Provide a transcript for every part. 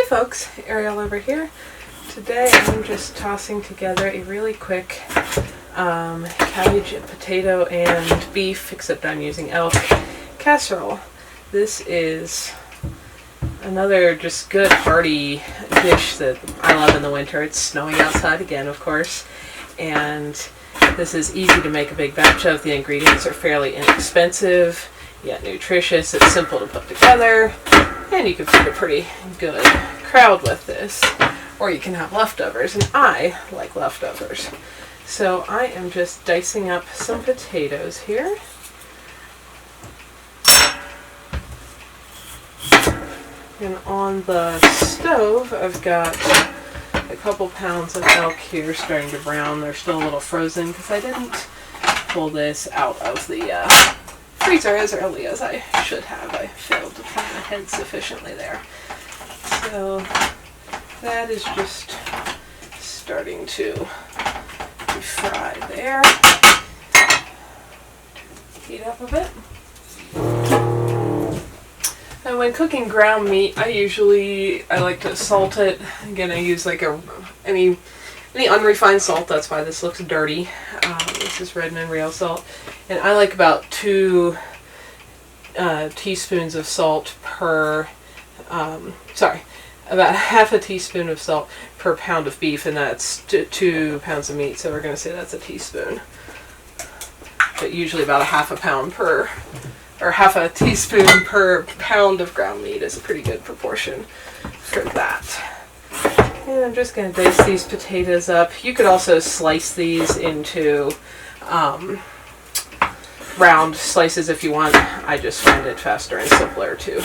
folks, Ariel over here. Today I'm just tossing together a really quick cabbage, potato, and beef, except I'm using elk, casserole. This is another just good hearty dish that I love in the winter. It's snowing outside again, of course, and this is easy to make a big batch of. The ingredients are fairly inexpensive, yet nutritious. It's simple to put together, and you can feed a pretty good crowd with this. Or you can have leftovers, and I like leftovers. So I am just dicing up some potatoes here. And on the stove, I've got a couple pounds of elk here starting to brown. They're still a little frozen because I didn't pull this out of the freezer as early as I should have. I failed to plan ahead sufficiently there. So that is just starting to be fried there. Heat up a bit. And when cooking ground meat, I like to salt it. Again, I use like any unrefined salt. That's why this looks dirty. This is Redmond real salt, and I like about 2 teaspoons of salt per. About half a teaspoon of salt per pound of beef, and that's 2 pounds of meat. So we're going to say that's a teaspoon. But usually about a half a teaspoon per pound of ground meat is a pretty good proportion for that. And I'm just going to dice these potatoes up. You could also slice these into round slices if you want. I just find it faster and simpler to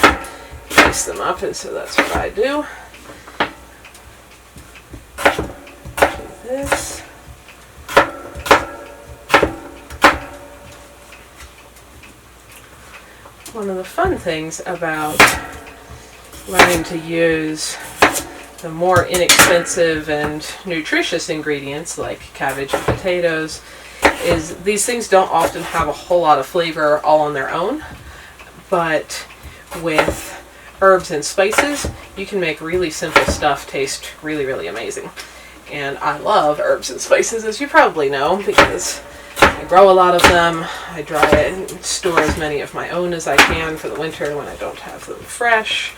dice them up, and so that's what I do. Do this. One of the fun things about learning to use the more inexpensive and nutritious ingredients like cabbage and potatoes is these things don't often have a whole lot of flavor all on their own, but with herbs and spices, you can make really simple stuff taste really, really amazing. And I love herbs and spices, as you probably know, because I grow a lot of them. I dry it and store as many of my own as I can for the winter when I don't have them fresh.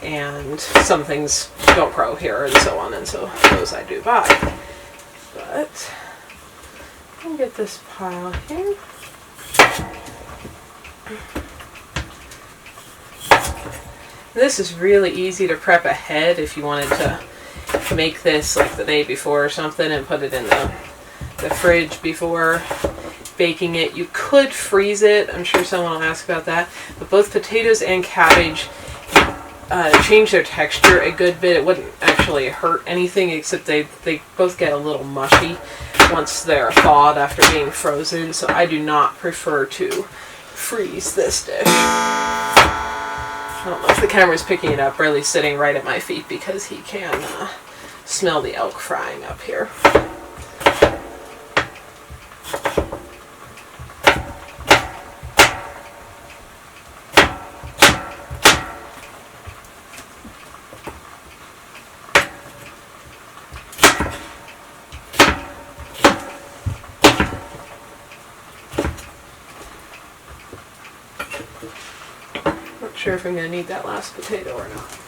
And some things don't grow here and so on, and so those I do buy. But I'll get this pile here. This is really easy to prep ahead if you wanted to make this like the day before or something and put it in the fridge before baking it. You could freeze it. I'm sure someone will ask about that. But both potatoes and cabbage change their texture a good bit. It wouldn't actually hurt anything, except they both get a little mushy once they're thawed after being frozen. So I do not prefer to freeze this dish. I don't know if the camera's picking it up. Riley's sitting right at my feet because he can smell the elk frying up here. Not sure if I'm going to need that last potato or not.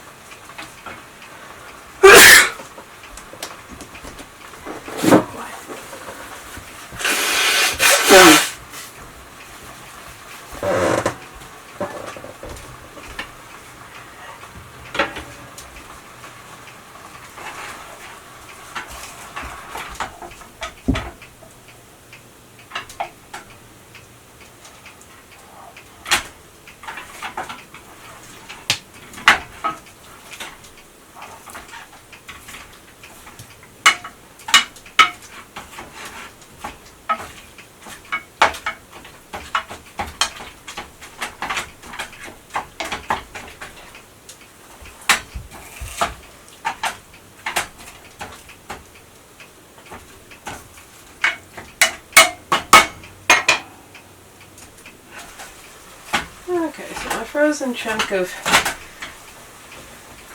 Okay, so my frozen chunk of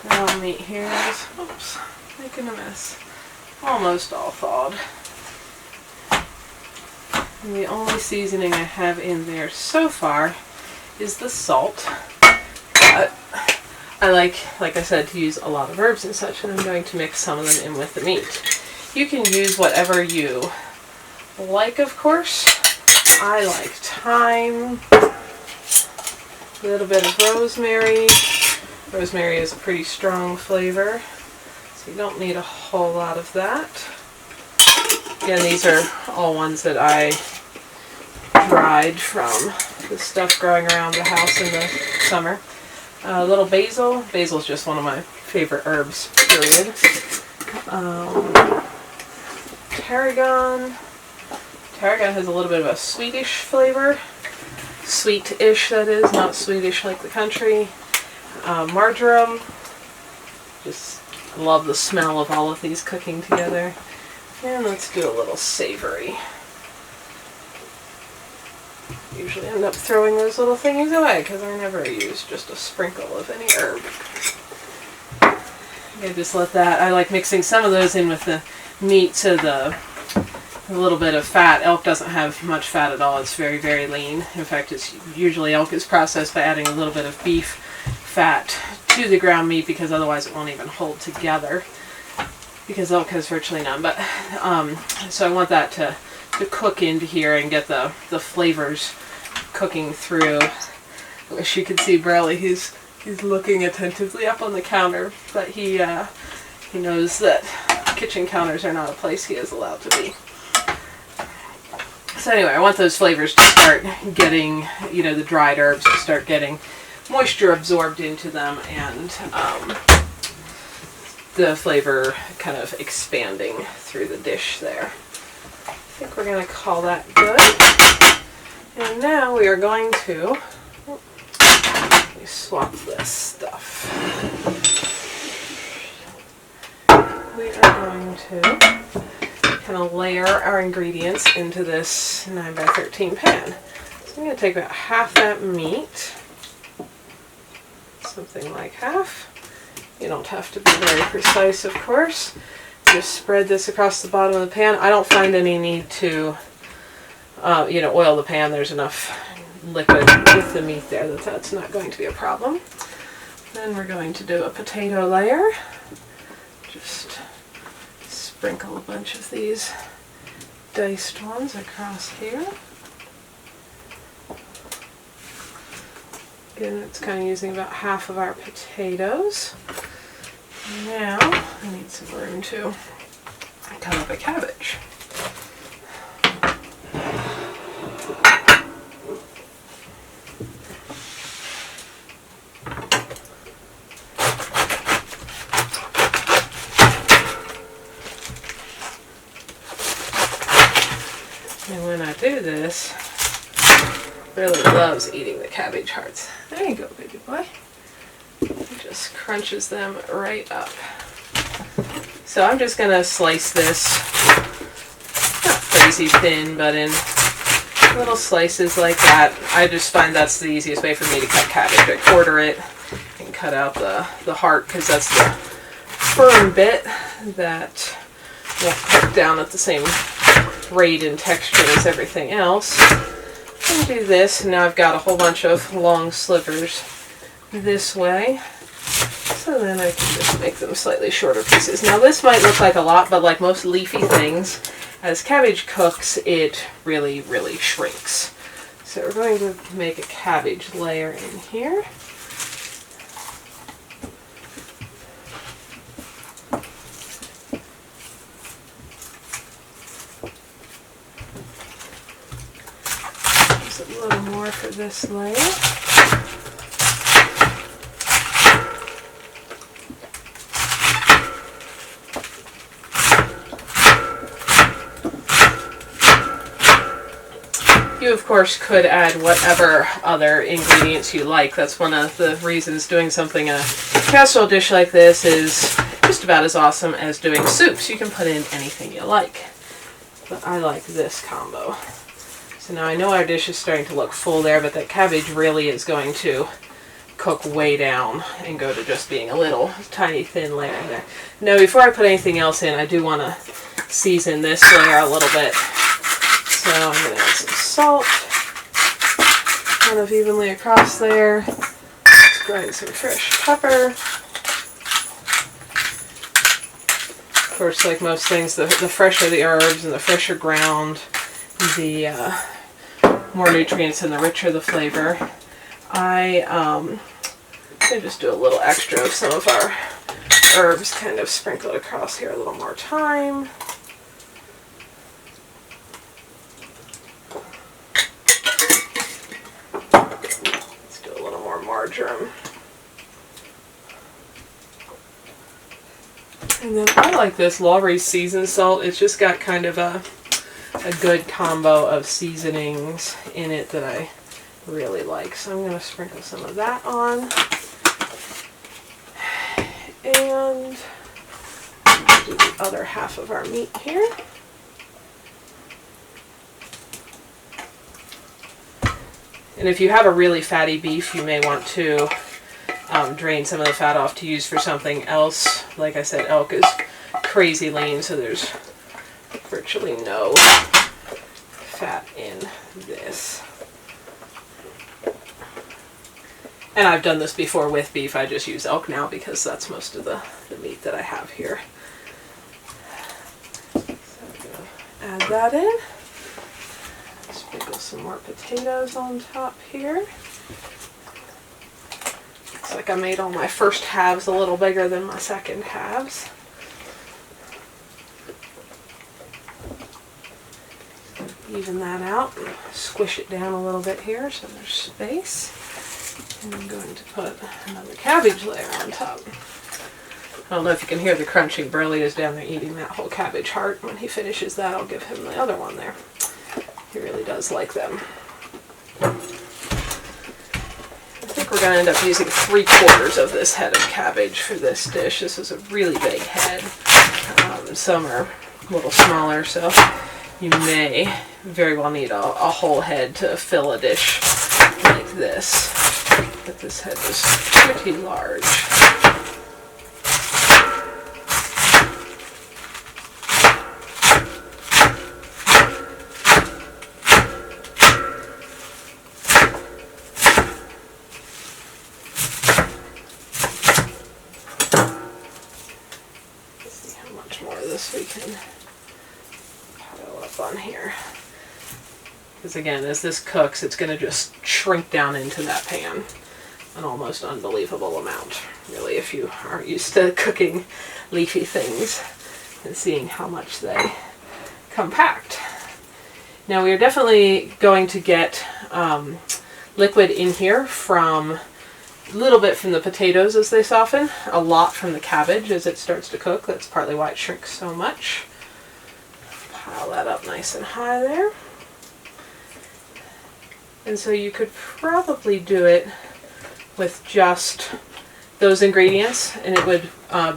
ground meat here is, oops, making a mess. Almost all thawed. And the only seasoning I have in there so far is the salt. But I like I said, to use a lot of herbs and such, and I'm going to mix some of them in with the meat. You can use whatever you like, of course. I like thyme, a little bit of rosemary. Rosemary is a pretty strong flavor, so you don't need a whole lot of that. Again, these are all ones that I dried from the stuff growing around the house in the summer. A little basil. Basil is just one of my favorite herbs, period. Tarragon. Tarragon has a little bit of a sweetish flavor. Sweet-ish, that is, not Swedish like the country. Marjoram. Just love the smell of all of these cooking together. And let's do a little savory. Usually end up throwing those little thingies away because I never use just a sprinkle of any herb. I just let that, I like mixing some of those in with the meat so a little bit of fat. Elk doesn't have much fat at all. It's very, very lean. In fact, it's usually elk is processed by adding a little bit of beef fat to the ground meat because otherwise it won't even hold together because elk has virtually none. But so I want that to cook into here and get the flavors cooking through. I wish you could see Brelly. He's looking attentively up on the counter, but he knows that kitchen counters are not a place he is allowed to be. So anyway, I want those flavors to start getting, the dried herbs to start getting moisture absorbed into them and the flavor kind of expanding through the dish there. I think we're going to call that good. And now we are going to swap this stuff. We are going to kind of layer our ingredients into this 9x13 pan. So I'm going to take about half that meat, something like half. You don't have to be very precise, of course. Just spread this across the bottom of the pan. I don't find any need to, oil the pan. There's enough liquid with the meat there that's not going to be a problem. Then we're going to do a potato layer. Just sprinkle a bunch of these diced ones across here. Again, it's kind of using about half of our potatoes. Now, I need some room to cut up a cabbage. And when I do this, really loves eating the cabbage hearts. There you go, baby boy. It just crunches them right up. So I'm just going to slice this, not crazy thin, but in little slices like that. I just find that's the easiest way for me to cut cabbage. I quarter it and cut out the heart because that's the firm bit that won't cook down at the same rate and texture as everything else. And do this, and now I've got a whole bunch of long slivers this way. So then I can just make them slightly shorter pieces. Now this might look like a lot, but like most leafy things, as cabbage cooks, it really, really shrinks. So we're going to make a cabbage layer in here. Just a little more for this layer. You, of course, could add whatever other ingredients you like. That's one of the reasons doing something, a casserole dish like this is just about as awesome as doing soups. You can put in anything you like. But I like this combo. So now I know our dish is starting to look full there, but that cabbage really is going to cook way down and go to just being a little tiny thin layer in there. Now before I put anything else in, I do want to season this layer a little bit. So I'm going to add some salt kind of evenly across there. Let's grind some fresh pepper. Of course, like most things, the fresher the herbs and the fresher ground, the more nutrients and the richer the flavor. I just do a little extra of some of our herbs kind of sprinkled across here a little more time. Let's do a little more marjoram. And then I like this Lawry's seasoned salt. It's just got kind of a good combo of seasonings in it that I really like. So I'm going to sprinkle some of that on. And do the other half of our meat here. And if you have a really fatty beef, you may want to drain some of the fat off to use for something else. Like I said, elk is crazy lean, so there's virtually no fat in this. And I've done this before with beef. I just use elk now because that's most of the meat that I have here. So I'm going to add that in. Sprinkle some more potatoes on top here. Looks like I made all my first halves a little bigger than my second halves. Even that out, squish it down a little bit here so there's space. And I'm going to put another cabbage layer on top. I don't know if you can hear the crunching. Burley is down there eating that whole cabbage heart. When he finishes that, I'll give him the other one there. He really does like them. I think we're going to end up using 3/4 of this head of cabbage for this dish. This is a really big head. Some are a little smaller, so you may very well need a whole head to fill a dish like this. But this head was pretty large. We can pile up on here. Because again, as this cooks, it's going to just shrink down into that pan an almost unbelievable amount. Really, if you aren't used to cooking leafy things and seeing how much they compact. Now we are definitely going to get liquid in here from a little bit from the potatoes as they soften, a lot from the cabbage as it starts to cook. That's partly why it shrinks so much. Pile that up nice and high there. And so you could probably do it with just those ingredients and it would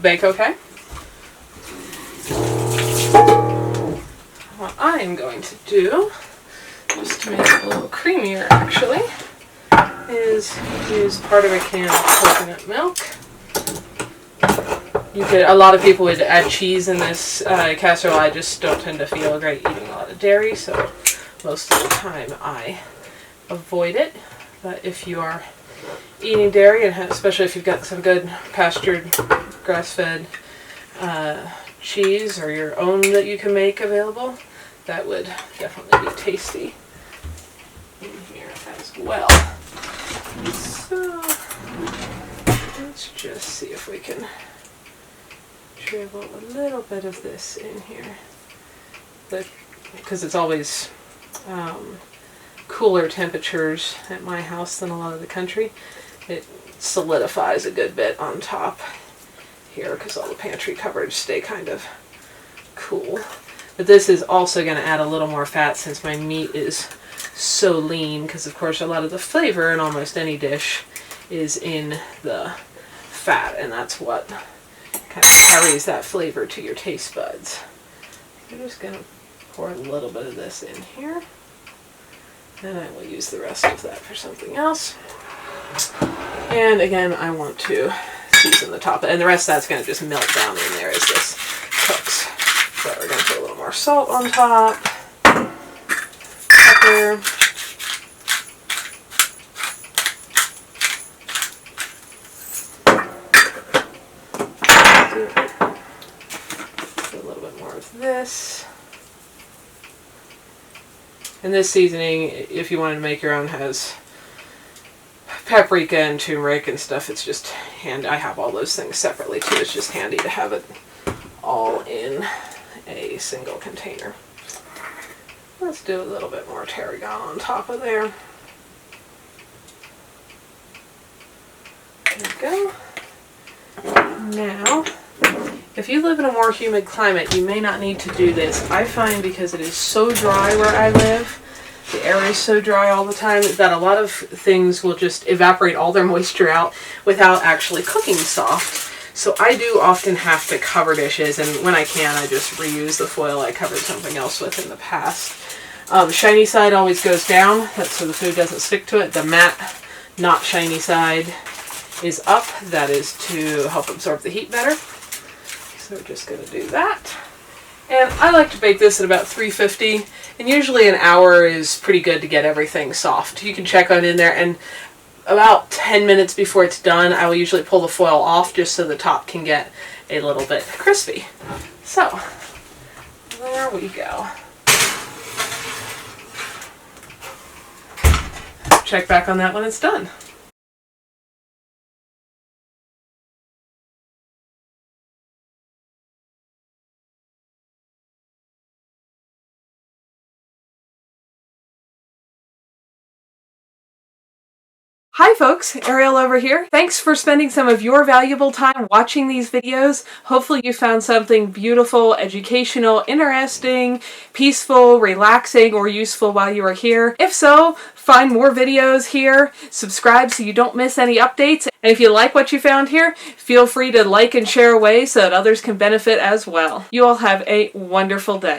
bake okay. What I am going to do, just to make it a little creamier actually, is use part of a can of coconut milk. You could, a lot of people would add cheese in this casserole. I just don't tend to feel great eating a lot of dairy, so most of the time I avoid it. But if you are eating dairy, and especially if you've got some good pastured, grass-fed cheese or your own that you can make available, that would definitely be tasty in here as well. So let's just see if we can dribble a little bit of this in here, because it's always cooler temperatures at my house than a lot of the country. It solidifies a good bit on top here because all the pantry cupboards stay kind of cool. But this is also going to add a little more fat since my meat is so lean, because of course a lot of the flavor in almost any dish is in the fat, and that's what kind of carries that flavor to your taste buds. I'm just going to pour a little bit of this in here, and I will use the rest of that for something else. And again, I want to season the top, and the rest of that's going to just melt down in there as this cooks. So we're going to put a little more salt on top, pepper, a little bit more of this. And this seasoning, if you wanted to make your own, has paprika and turmeric and stuff. It's just handy. I have all those things separately too. It's just handy to have it all in a single container. Let's do a little bit more tarragon on top of there. There we go. Now, if you live in a more humid climate, you may not need to do this. I find because it is so dry where I live, the air is so dry all the time, that a lot of things will just evaporate all their moisture out without actually cooking soft. So I do often have to cover dishes, and when I can, I just reuse the foil I covered something else with in the past. Shiny side always goes down, that's so the food doesn't stick to it. The matte, not shiny side is up. That is to help absorb the heat better. So we're just going to do that. And I like to bake this at about 350, and usually an hour is pretty good to get everything soft. You can check on in there, and about 10 minutes before it's done, I will usually pull the foil off just so the top can get a little bit crispy. So, there we go. Check back on that when it's done. Hi folks, Ariel over here. Thanks for spending some of your valuable time watching these videos. Hopefully you found something beautiful, educational, interesting, peaceful, relaxing, or useful while you are here. If so, find more videos here, subscribe so you don't miss any updates, and if you like what you found here, feel free to like and share away so that others can benefit as well. You all have a wonderful day.